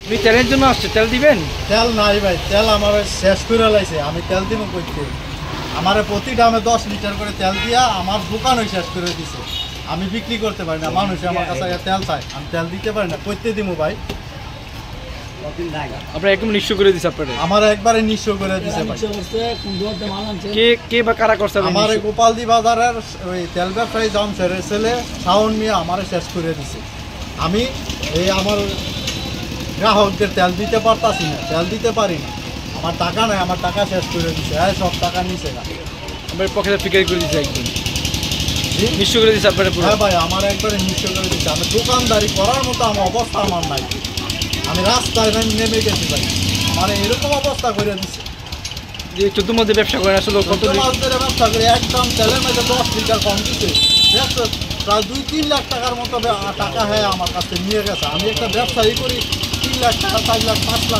তুমি তেলের জন্য আসছে, তেল দিবেন? তেল নাই ভাই, তেল আমার শেষ করে লাইছে। আমি তেল দিব করতে, আমার প্রতি দামে 10 লিটার করে তেল দিয়া আমার দোকানই শেষ করে দিছে। আমি বিক্রি করতে পারি না, মানুষ আমার কাছে তেল চায়, আমি তেল দিতে পারি না, করতে দিব ভাই। আপনার একদম নিঃস্ব করে দিচ্ছে আপনারা? আমার একবারে নিঃস্ব করে দিছে ভাই। কে বা কারা করছে? আমার গোপালদি বাজারের ওই তেল ব্যবসায়ী জামশেরের ছেলে শাওন মিয়া আমার শেষ করে দিছে। আমি এই আমার গ্রাহকদের তেল দিতে পারতাছি না, তেল দিতে পারি না, আমার টাকা নাই, আমার টাকা শেষ করে দিছে। হ্যাঁ, সব টাকা নিছে না, আপনার পকেটে ফিকারি করে দিচ্ছে, একদম নিঃস্ব করে দিচ্ছে আপনারা পুরো? হ্যাঁ ভাই, আমার একবারে নিঃস্ব করে দিচ্ছে। আমি দোকানদারি করার মতো আমার অবস্থা আমার নাই, আমি রাস্তায় নেমে গেছি ভাই, আমার এরকম অবস্থা করে দিচ্ছে। যে 14 মধ্যে ব্যবসা করেন আসলে কত মাস ধরে ব্যবসা করে, একদম তেলের মধ্যে 10 লিটার কম দিচ্ছে। প্রায় 2-3 লাখ টাকার মতো টাকা হ্যাঁ আমার কাছে নিয়ে গেছে। আমি একটা ব্যবসায়ী করি, 3 লাখ টাকা, 4 লাখ, 5 লাখ